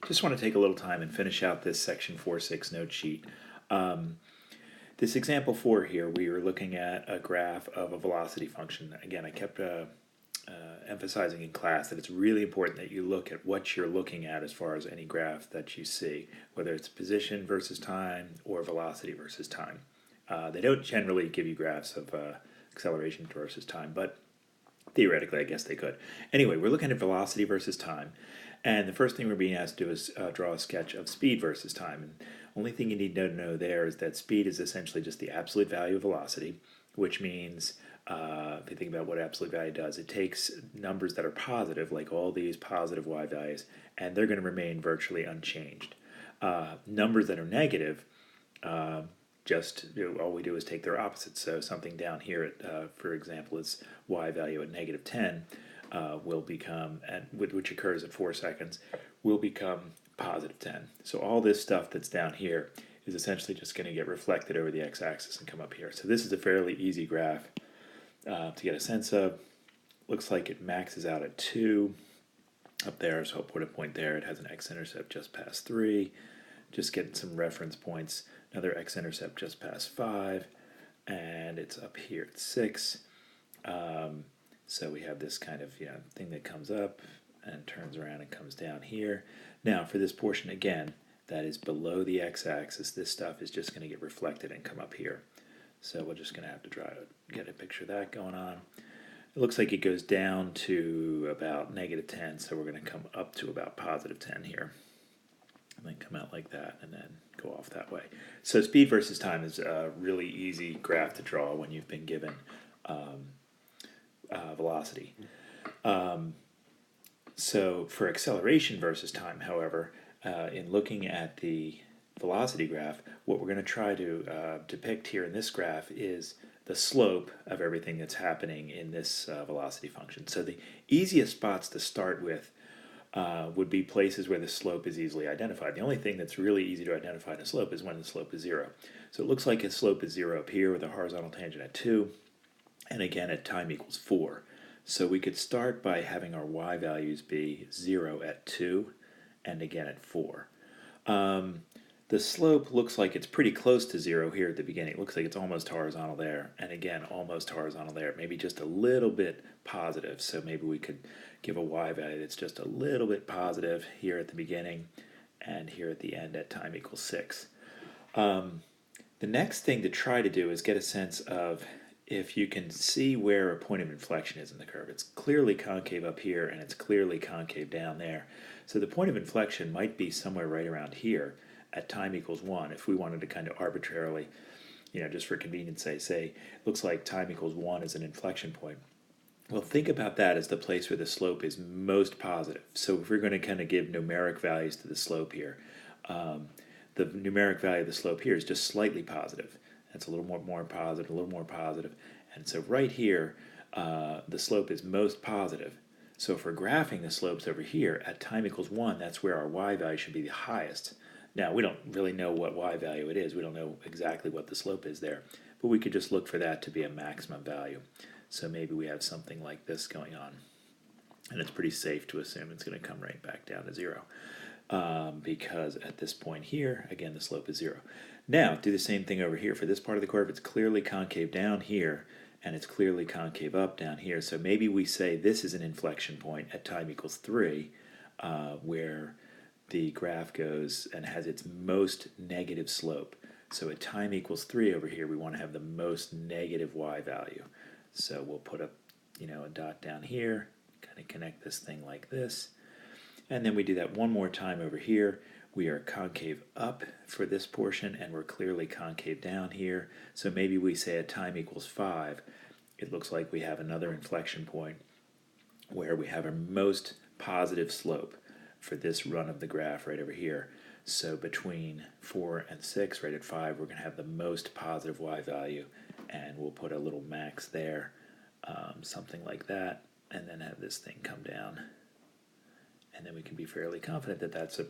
Just want to take a little time and finish out this section 4.6 note sheet. Um, this example 4 here, we were looking at a graph of a velocity function. Again, I kept emphasizing in class that it's really important that you look at what you're looking at as far as any graph that you see, whether it's position versus time or velocity versus time. They don't generally give you graphs of acceleration versus time, but theoretically, I guess they could. Anyway, we're looking at velocity versus time. And the first thing we're being asked to do is draw a sketch of speed versus time. And only thing you need to know there is that speed is essentially just the absolute value of velocity, which means, if you think about what absolute value does, it takes numbers that are positive, like all these positive y values, and they're going to remain virtually unchanged. Numbers that are negative, all we do is take their opposites. So something down here, for example, is y value at negative 10, will become, which occurs at 4 seconds, will become positive 10. So all this stuff that's down here is essentially just going to get reflected over the x-axis and come up here. So this is a fairly easy graph to get a sense of. Looks like it maxes out at 2 up there, so I'll put a point there. It has an x-intercept just past 3. Just getting some reference points. Another x-intercept just past 5, and it's up here at 6. So we have this kind of thing that comes up and turns around and comes down here. Now for this portion again, that is below the x-axis, this stuff is just going to get reflected and come up here. So we're just going to have to try to get a picture of that going on. It looks like it goes down to about negative 10, so we're going to come up to about positive 10 here. And then come out like that and then go off that way. So speed versus time is a really easy graph to draw when you've been given velocity. So for acceleration versus time, however, in looking at the velocity graph, what we're going to try to depict here in this graph is the slope of everything that's happening in this velocity function. So the easiest spots to start with would be places where the slope is easily identified. The only thing that's really easy to identify in a slope is when the slope is 0. So it looks like its slope is 0 up here with a horizontal tangent at 2, and again at time equals 4. So we could start by having our y values be 0 at 2 and again at 4. The slope looks like it's pretty close to 0 here at the beginning. It looks like it's almost horizontal there, and again almost horizontal there, maybe just a little bit positive. So maybe we could give a y value that's just a little bit positive here at the beginning and here at the end at time equals 6. The next thing to try to do is get a sense of if you can see where a point of inflection is in the curve. It's clearly concave up here and it's clearly concave down there. So the point of inflection might be somewhere right around here at time equals 1 if we wanted to kind of arbitrarily, just for convenience say it looks like time equals 1 is an inflection point. Well, think about that as the place where the slope is most positive. So if we're going to kind of give numeric values to the slope here, the numeric value of the slope here is just slightly positive. That's a little more positive, a little more positive. And so right here, the slope is most positive. So if we're graphing the slopes over here, at time equals 1, that's where our y value should be the highest. Now, we don't really know what y value it is. We don't know exactly what the slope is there. But we could just look for that to be a maximum value. So maybe we have something like this going on. And it's pretty safe to assume it's going to come right back down to 0. Because at this point here, again, the slope is 0. Now, do the same thing over here. For this part of the curve, it's clearly concave down here, and it's clearly concave up down here. So maybe we say this is an inflection point at time equals 3, where the graph goes and has its most negative slope. So at time equals 3 over here, we want to have the most negative y value. So we'll put a dot down here, kind of connect this thing like this. And then we do that one more time over here. We are concave up for this portion, and we're clearly concave down here. So maybe we say at time equals 5, it looks like we have another inflection point where we have our most positive slope for this run of the graph right over here. So between 4 and 6, right at 5, we're going to have the most positive y value, and we'll put a little max there, something like that, and then have this thing come down. And then we can be fairly confident that that's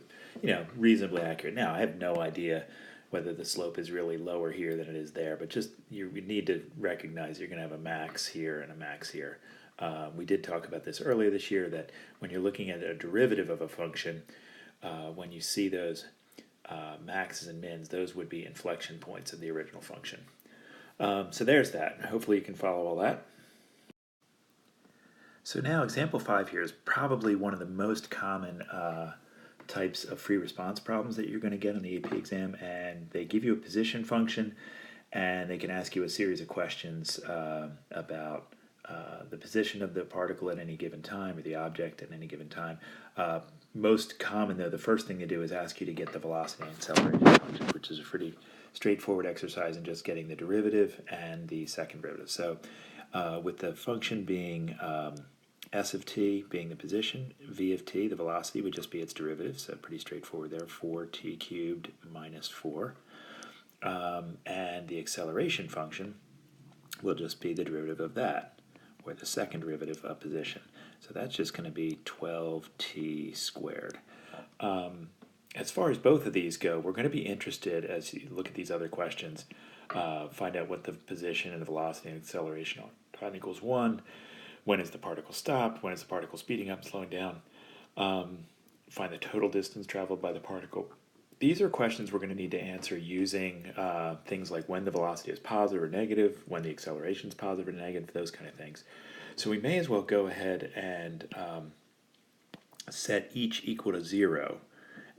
reasonably accurate. Now, I have no idea whether the slope is really lower here than it is there, but just you need to recognize you're going to have a max here and a max here. We did talk about this earlier this year, that when you're looking at a derivative of a function, when you see those maxes and mins, those would be inflection points of the original function. So there's that. Hopefully you can follow all that. So now example 5 here is probably one of the most common types of free response problems that you're going to get on the AP exam, and they give you a position function and they can ask you a series of questions about the position of the particle at any given time or the object at any given time. Most common though, the first thing they do is ask you to get the velocity and acceleration function, which is a pretty straightforward exercise in just getting the derivative and the second derivative. So with the function being s of t being the position, v of t, the velocity, would just be its derivative, so pretty straightforward there, 4t cubed minus 4. And the acceleration function will just be the derivative of that, or the second derivative of position. So that's just going to be 12t squared. As far as both of these go, we're going to be interested, as you look at these other questions, find out what the position and the velocity and acceleration are. Time equals 1. When is the particle stopped? When is the particle speeding up and slowing down? Find the total distance traveled by the particle. These are questions we're going to need to answer using things like when the velocity is positive or negative, when the acceleration is positive or negative, those kind of things. So we may as well go ahead and set each equal to 0.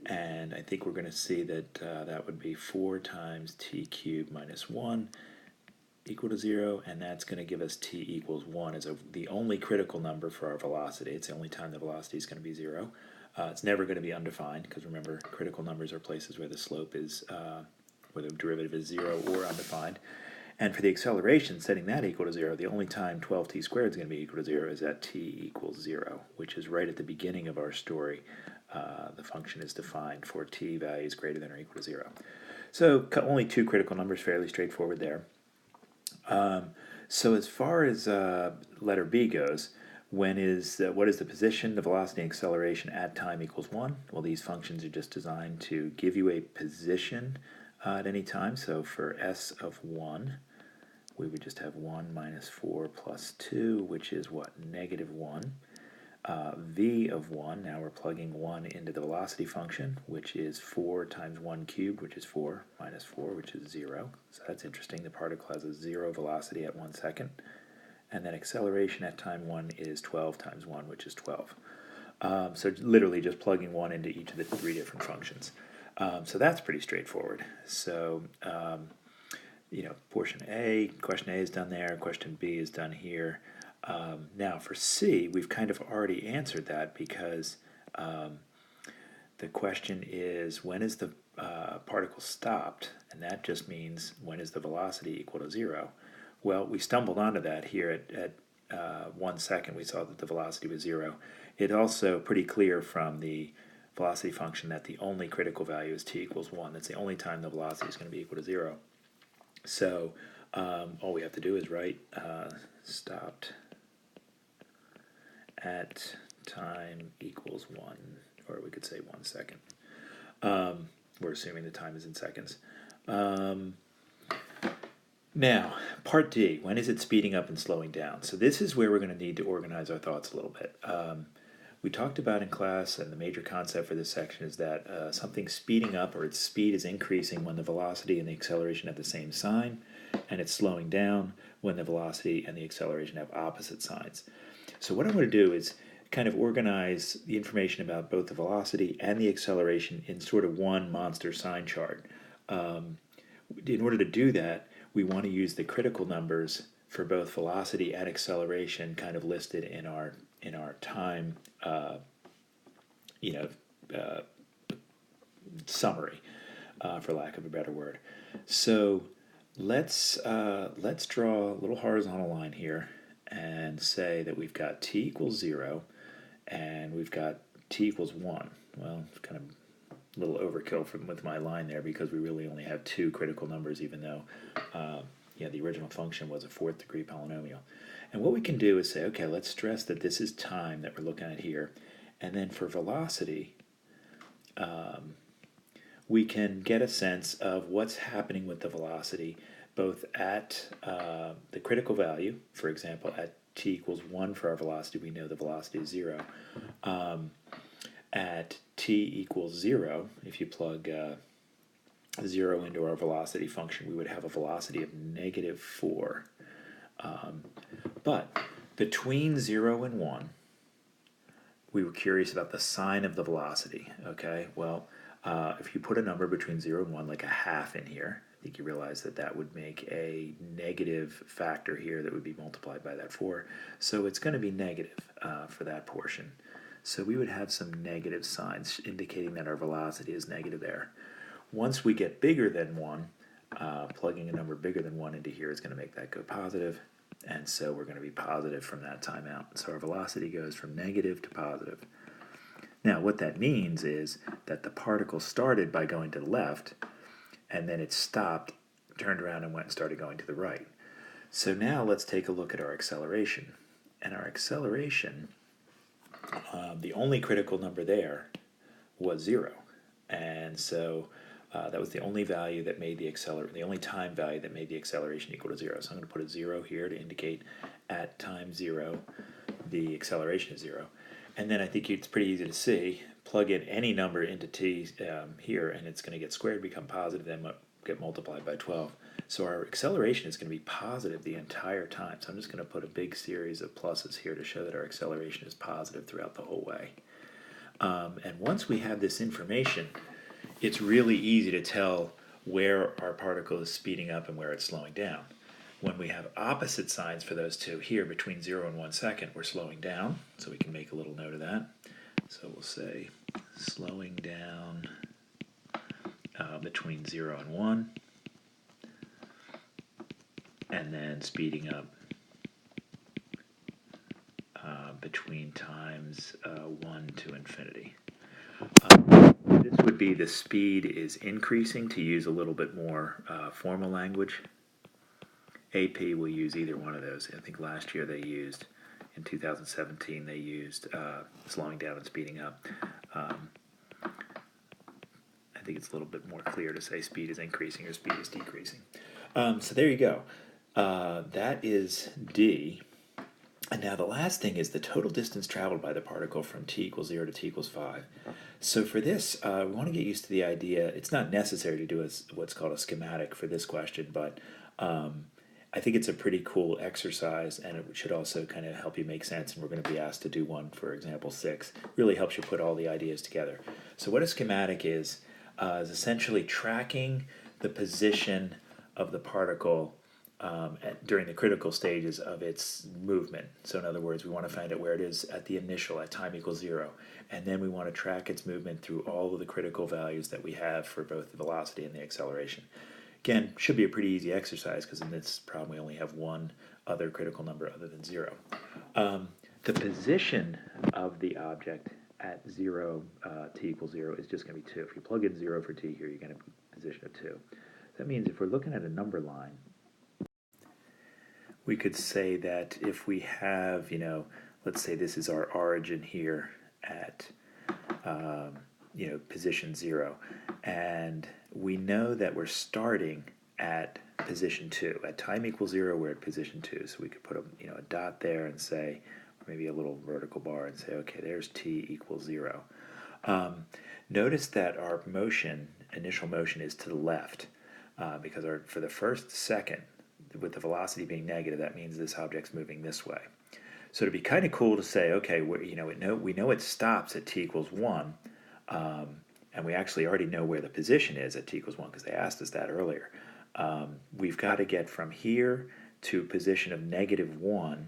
And I think we're going to see that that would be 4 times t cubed minus 1 equal to 0, and that's going to give us t equals 1 as the only critical number for our velocity. It's the only time the velocity is going to be 0. It's never going to be undefined, because remember, critical numbers are places where the slope is, where the derivative is 0 or undefined. And for the acceleration, setting that equal to 0, the only time 12t squared is going to be equal to 0 is at t equals 0, which is right at the beginning of our story. The function is defined for t values greater than or equal to 0. So only 2 critical numbers, fairly straightforward there. So as far as letter B goes, what is the position, the velocity, and acceleration at time equals 1? Well, these functions are just designed to give you a position at any time. So for s of 1, we would just have 1 minus 4 plus 2, which is what? Negative 1. V of 1, now we're plugging 1 into the velocity function, which is 4 times 1 cubed, which is 4, minus 4, which is 0. So that's interesting. The particle has a 0 velocity at 1 second. And then acceleration at time 1 is 12 times 1, which is 12. So literally just plugging 1 into each of the 3 different functions. So that's pretty straightforward. So, portion A, question A is done there, question B is done here. Now for C, we've kind of already answered that, because the question is, when is the particle stopped? And that just means, when is the velocity equal to 0? Well, we stumbled onto that here at 1 second. We saw that the velocity was 0. It's also pretty clear from the velocity function that the only critical value is t equals 1. That's the only time the velocity is going to be equal to 0. So all we have to do is write stopped at time equals 1, or we could say 1 second. We're assuming the time is in seconds. Now, part D, when is it speeding up and slowing down? So this is where we're going to need to organize our thoughts a little bit. We talked about in class, and the major concept for this section is that something speeding up, or its speed is increasing when the velocity and the acceleration have the same sign, and it's slowing down when the velocity and the acceleration have opposite signs. So what I'm going to do is kind of organize the information about both the velocity and the acceleration in sort of one monster sign chart. In order to do that, we want to use the critical numbers for both velocity and acceleration kind of listed in our time summary, for lack of a better word. So let's draw a little horizontal line here and say that we've got t equals 0 and we've got t equals 1. Well, it's kind of a little overkill with my line there, because we really only have 2 critical numbers, even though the original function was a 4th degree polynomial. And what we can do is say, okay, let's stress that this is time that we're looking at here. And then for velocity, we can get a sense of what's happening with the velocity, both at the critical value. For example, at t equals 1 for our velocity, we know the velocity is 0. at t equals 0, if you plug 0 into our velocity function, we would have a velocity of -4. But between 0 and 1, we were curious about the sign of the velocity. Okay, well, if you put a number between 0 and 1, like a half in here, I think you realize that that would make a negative factor here that would be multiplied by that 4. So it's going to be negative for that portion. So we would have some negative signs indicating that our velocity is negative there. Once we get bigger than 1, plugging a number bigger than 1 into here is going to make that go positive, and so we're going to be positive from that time out. So our velocity goes from negative to positive. Now what that means is that the particle started by going to the left, and then it stopped, turned around, and went and started going to the right. So now let's take a look at our acceleration. And our acceleration, the only critical number there was 0. And so that was the only value that made the only time value that made the acceleration equal to 0. So I'm going to put a 0 here to indicate at time 0 the acceleration is 0. And then I think it's pretty easy to see, plug in any number into t here, and it's going to get squared, become positive, then get multiplied by 12. So our acceleration is going to be positive the entire time. So I'm just going to put a big series of pluses here to show that our acceleration is positive throughout the whole way. And once we have this information, it's really easy to tell where our particle is speeding up and where it's slowing down. When we have opposite signs for those two, here between 0 and 1 second, we're slowing down, so we can make a little note of that. So we'll say slowing down between 0 and 1, and then speeding up between times 1 to infinity. This would be the speed is increasing, to use a little bit more formal language. AP will use either one of those. I think last year they used, in 2017, they used slowing down and speeding up. I think it's a little bit more clear to say speed is increasing or speed is decreasing. So there you go. That is D. And now the last thing is the total distance traveled by the particle from t equals 0 to t equals 5. So for this, we want to get used to the idea. It's not necessary to do what's called a schematic for this question, but I think it's a pretty cool exercise, and it should also kind of help you make sense, and we're going to be asked to do one for example 6. Really helps you put all the ideas together. So what a schematic is essentially tracking the position of the particle during the critical stages of its movement. So in other words, we want to find out where it is at the initial, at time equals 0. And then we want to track its movement through all of the critical values that we have for both the velocity and the acceleration. Again, should be a pretty easy exercise because in this problem we only have one other critical number other than 0. The position of the object at 0, t equals 0, is just going to be 2. If you plug in 0 for t here, you're going to be position of 2. That means if we're looking at a number line, we could say that if we have, let's say this is our origin here at, position 0, and we know that we're starting at position 2. At time equals 0, we're at position 2, so we could put a dot there and say, or maybe a little vertical bar and say, okay, there's t equals 0. Notice that our initial motion is to the left, because for the first second, with the velocity being negative, that means this object's moving this way. So it'd be kind of cool to say, okay, we know it stops at t equals 1, and we actually already know where the position is at t equals 1 because they asked us that earlier. We've got to get from here to position of -1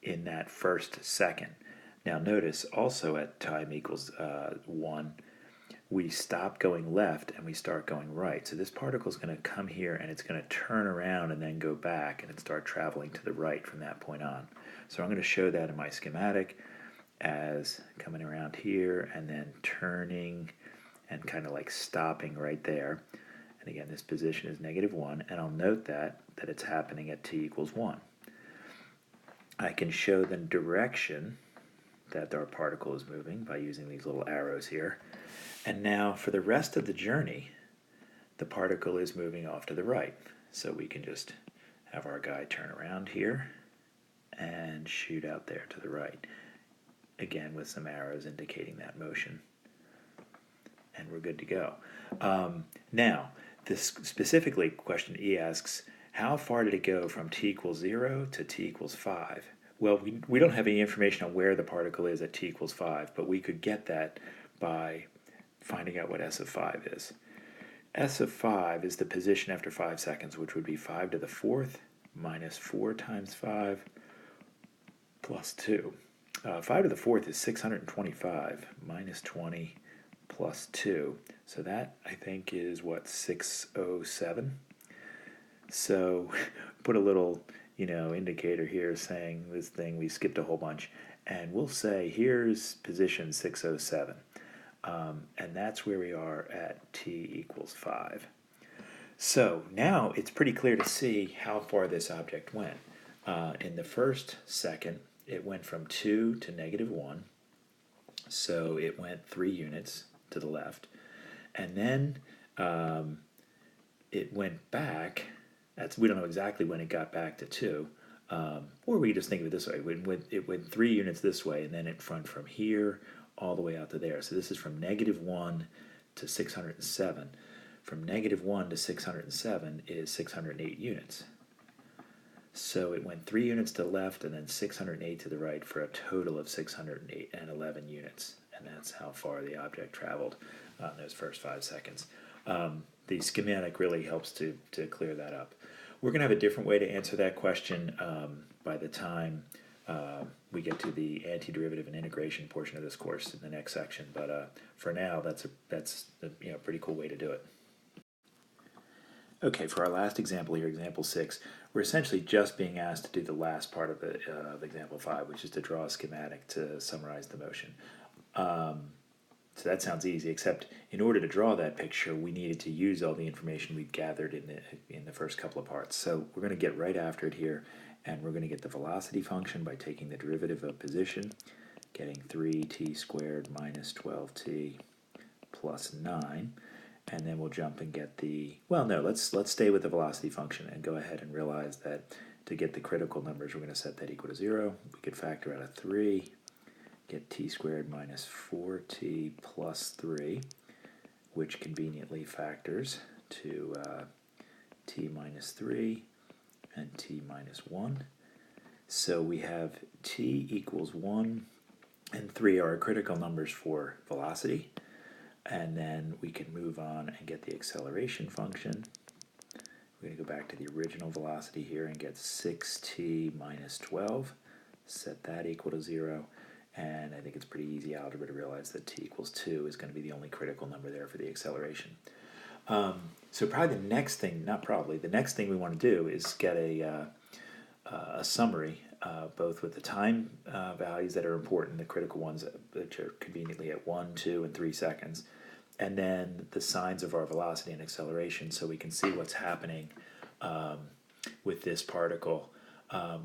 in that first second. Now notice also at time equals 1, we stop going left and we start going right. So this particle is going to come here and it's going to turn around and then go back and it start traveling to the right from that point on. So I'm going to show that in my schematic as coming around here and then turning and kind of like stopping right there. And again, this position is -1, and I'll note that it's happening at t equals 1. I can show the direction that our particle is moving by using these little arrows here. And now for the rest of the journey, the particle is moving off to the right. So we can just have our guy turn around here and shoot out there to the right. again with some arrows indicating that motion. And we're good to go. Now, this specifically, question E asks, how far did it go from t equals 0 to t equals 5? Well, we don't have any information on where the particle is at t equals 5, but we could get that by finding out what s of 5 is. S of 5 is the position after 5 seconds, which would be 5 to the 4th minus 4 times 5 plus 2. 5 to the 4th is 625 minus 20 plus 2. So that, I think, is what, 607? So put a little, indicator here saying this thing, we skipped a whole bunch. And we'll say, here's position 607. And that's where we are at t equals 5. So now it's pretty clear to see how far this object went. In the first second, it went from 2 to negative 1. So it went 3 units to the left. And then it went back. We don't know exactly when it got back to 2. Or we just think of it this way. It went 3 units this way, and then it went from here all the way out to there. So this is from negative 1 to 607. From negative 1 to 607 is 608 units. So it went 3 units to the left and then 608 to the right for a total of 611 units. And that's how far the object traveled in those first 5 seconds. The schematic really helps to clear that up. We're going to have a different way to answer that question by the time we get to the antiderivative and integration portion of this course in the next section. But for now, that's a pretty cool way to do it. Okay, for our last example here, example 6, we're essentially just being asked to do the last part of example 5, which is to draw a schematic to summarize the motion. So that sounds easy, except in order to draw that picture, we needed to use all the information we'd gathered in the first couple of parts. So we're going to get right after it here, and we're going to get the velocity function by taking the derivative of position, getting 3t squared minus 12t plus 9. And then we'll jump and get let's stay with the velocity function and go ahead and realize that to get the critical numbers, we're going to set that equal to 0. We could factor out a 3, get t squared minus 4t plus 3, which conveniently factors to t minus 3 and t minus 1. So we have t equals 1 and 3 are our critical numbers for velocity. And then we can move on and get the acceleration function. We're going to go back to the original velocity here and get 6t minus 12. Set that equal to 0. And I think it's pretty easy algebra to realize that t equals 2 is going to be the only critical number there for the acceleration. So probably the next thing we want to do is get a summary, both with the time values that are important, the critical ones which are conveniently at 1, 2, and 3 seconds, and then the signs of our velocity and acceleration so we can see what's happening with this particle.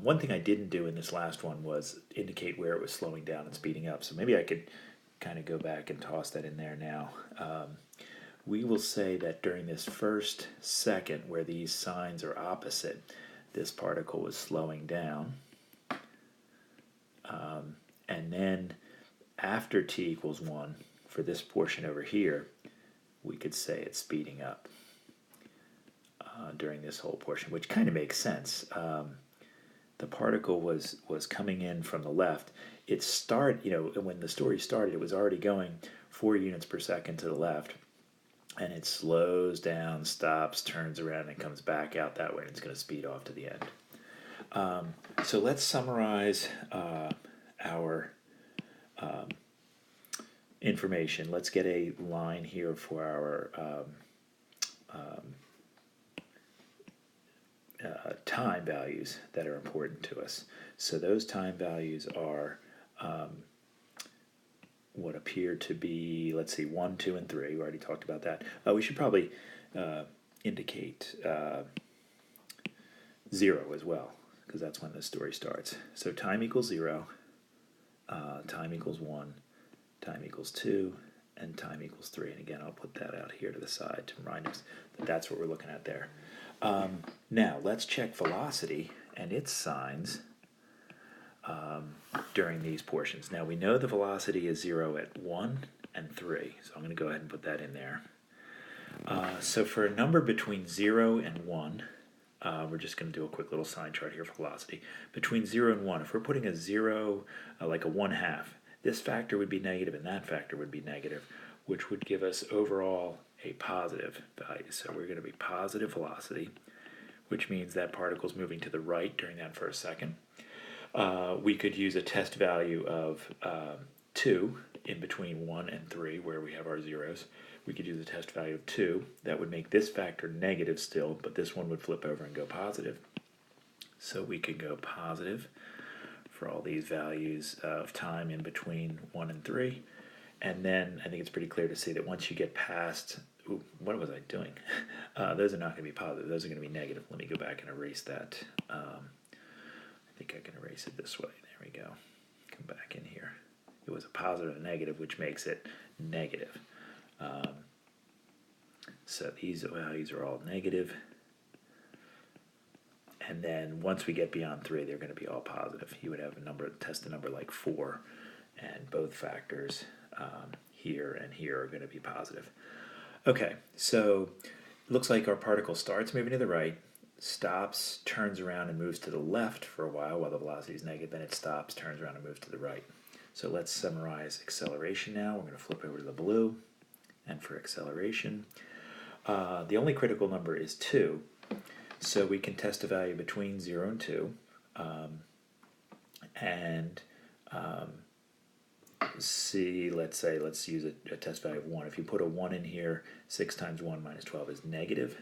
One thing I didn't do in this last one was indicate where it was slowing down and speeding up, so maybe I could kind of go back and toss that in there now. We will say that during this first second where these signs are opposite, this particle was slowing down. And then after t equals 1, for this portion over here, we could say it's speeding up during this whole portion, which kind of makes sense. The particle was coming in from the left. When the story started, it was already going 4 units per second to the left, and it slows down, stops, turns around, and comes back out that way, and it's going to speed off to the end. So let's summarize our information. Let's get a line here for our time values that are important to us. So those time values are what appear to be, let's see, 1, 2, and 3. We already talked about that. We should probably indicate 0 as well, because that's when the story starts. So time equals 0, time equals 1, time equals 2, and time equals 3. And again, I'll put that out here to the side to remind us that that's what we're looking at there. Now, let's check velocity and its signs. during these portions. Now we know the velocity is 0 at 1 and 3, so I'm going to go ahead and put that in there. So for a number between 0 and 1, we're just going to do a quick little sign chart here for velocity. Between 0 and 1, if we're putting a 0, like a 1/2, this factor would be negative and that factor would be negative, which would give us overall a positive value. So we're going to be positive velocity, which means that particle's moving to the right during that first second. We could use a test value of 2 in between 1 and 3 where we have our zeros. We could use a test value of 2. That would make this factor negative still, but this one would flip over and go positive. So we could go positive for all these values of time in between 1 and 3. And then I think it's pretty clear to see that once you get past, ooh, what was I doing? Those are not going to be positive. Those are going to be negative. Let me go back and erase that. I think I can erase it this way. There we go. Come back in here. It was a positive and negative, which makes it negative. So these values are all negative. And then once we get beyond 3, they're going to be all positive. You would have a number, test a number like 4, and both factors here and here are going to be positive. Okay, so it looks like our particle starts moving to the right, stops, turns around, and moves to the left for a while the velocity is negative, then it stops, turns around, and moves to the right. So let's summarize acceleration now. We're going to flip over to the blue, and for acceleration, the only critical number is 2, so we can test a value between 0 and 2, and see, let's use a test value of 1. If you put a 1 in here, 6 times 1 minus 12 is negative.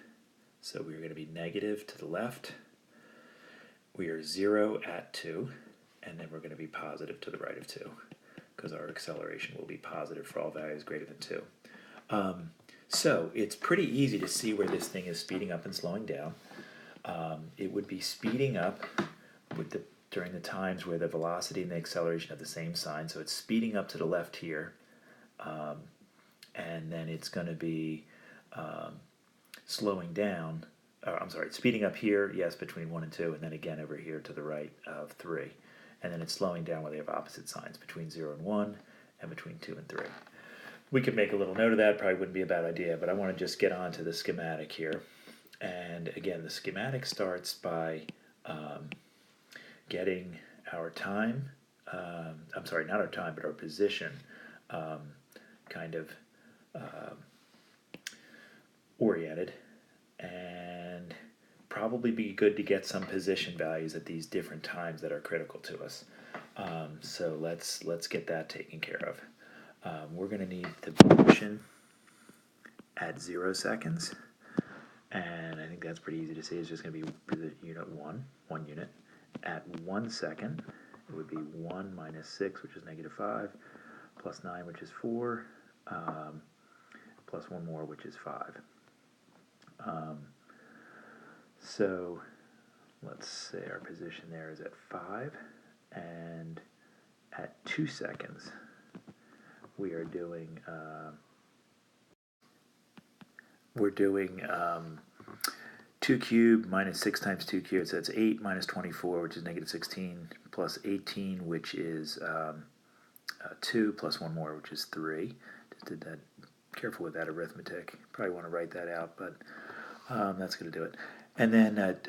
So we're going to be negative to the left. We are 0 at 2, and then we're going to be positive to the right of 2, because our acceleration will be positive for all values greater than 2. So it's pretty easy to see where this thing is speeding up and slowing down. It would be speeding up during the times where the velocity and the acceleration have the same sign. So it's speeding up to the left here, and then it's going to be slowing down. Speeding up here, yes, between 1 and 2, and then again over here to the right of 3. And then it's slowing down where they have opposite signs, between 0 and 1 and between 2 and 3. We could make a little note of that, probably wouldn't be a bad idea, but I want to just get on to the schematic here. And again, the schematic starts by getting our time, not our time, but our position oriented, and probably be good to get some position values at these different times that are critical to us. So let's get that taken care of. We're going to need the position at 0 seconds, and I think that's pretty easy to see. It's just going to be unit 1 unit. At 1 second, it would be 1 minus 6, which is negative 5, plus 9, which is 4, plus 1 more, which is 5. So let's say our position there is at 5, and at 2 seconds, we are doing 2 cubed minus 6 times 2 cubed, so that's 8 minus 24, which is negative 16, plus 18, which is 2, plus 1 more, which is 3. Just did that. Careful with that arithmetic. Probably want to write that out, but that's going to do it. And then at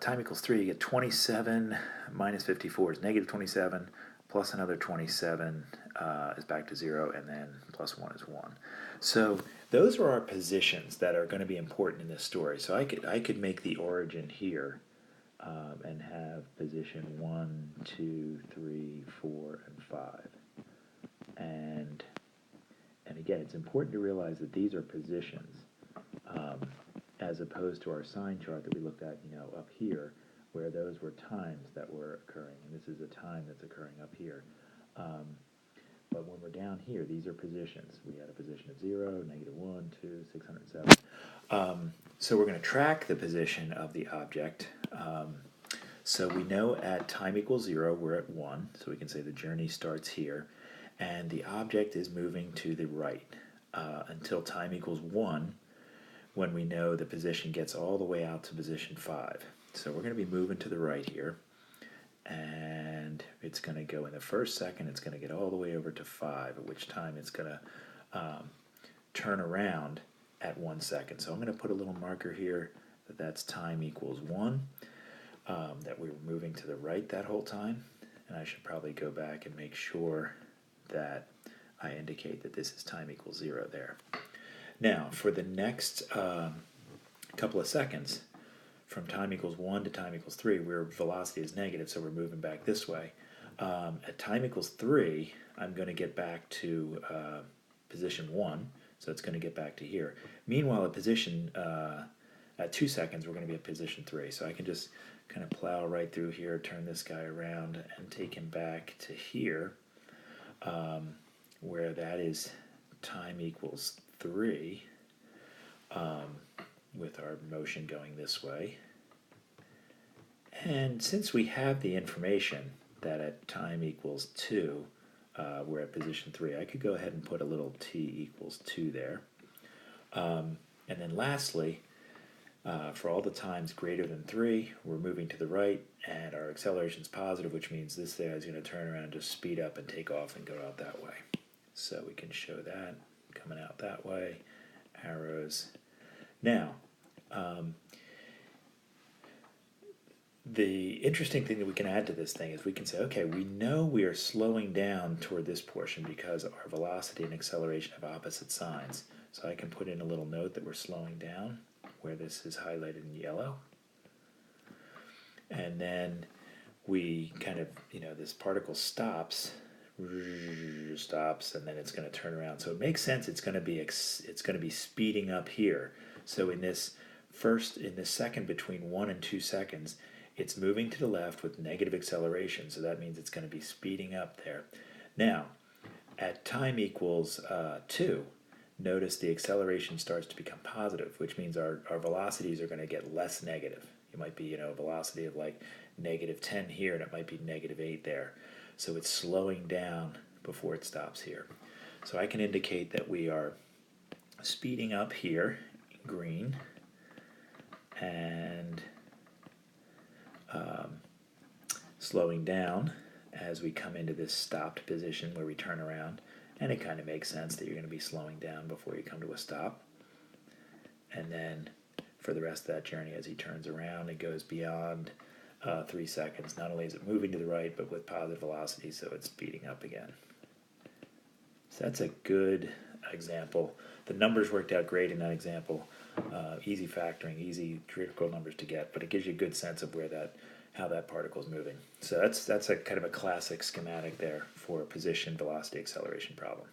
time equals 3, you get 27 minus 54 is negative 27, plus another 27 is back to 0, and then plus 1 is 1. So those are our positions that are going to be important in this story. So I could make the origin here and have position 1, 2, 3, 4, and 5. And again, it's important to realize that these are positions as opposed to our sign chart that we looked at, up here, where those were times that were occurring, and this is a time that's occurring up here. But when we're down here, these are positions. We had a position of 0, negative 1, 2, 607. So we're going to track the position of the object. So we know at time equals 0, we're at 1, so we can say the journey starts here, and the object is moving to the right until time equals 1, when we know the position gets all the way out to position 5. So we're going to be moving to the right here, and it's going to go in the first second, it's going to get all the way over to 5, at which time it's going to turn around at 1 second. So I'm going to put a little marker here that that's time equals 1, that we were moving to the right that whole time. And I should probably go back and make sure that I indicate that this is time equals 0 there. Now, for the next couple of seconds, from time equals 1 to time equals 3, where velocity is negative, so we're moving back this way. At time equals 3, I'm going to get back to position 1, so it's going to get back to here. Meanwhile, at position, at 2 seconds, we're going to be at position 3. So I can just kind of plow right through here, turn this guy around, and take him back to here, where that is time equals 3, with our motion going this way. And since we have the information that at time equals 2, we're at position 3, I could go ahead and put a little t equals 2 there. And then lastly, for all the times greater than 3, we're moving to the right, and our acceleration is positive, which means this there is going to turn around, just speed up and take off and go out that way. So we can show that coming out that way, arrows. Now, the interesting thing that we can add to this thing is we can say, okay, we know we are slowing down toward this portion because our velocity and acceleration have opposite signs. So I can put in a little note that we're slowing down where this is highlighted in yellow. And then we kind of, this particle stops, and then it's going to turn around. So it makes sense. It's going to be speeding up here. So in this second between 1 and 2 seconds, it's moving to the left with negative acceleration. So that means it's going to be speeding up there. Now, at time equals 2, notice the acceleration starts to become positive, which means our velocities are going to get less negative. It might be, a velocity of like -10 here, and it might be -8 there. So it's slowing down before it stops here. So I can indicate that we are speeding up here in green, and slowing down as we come into this stopped position where we turn around. And it kind of makes sense that you're going to be slowing down before you come to a stop. And then for the rest of that journey, as he turns around, it goes beyond 3 seconds. Not only is it moving to the right, but with positive velocity, so it's speeding up again. So that's a good example. The numbers worked out great in that example. Easy factoring, easy critical numbers to get, but it gives you a good sense of how that particle is moving. So that's a kind of a classic schematic there for a position, velocity, acceleration problem.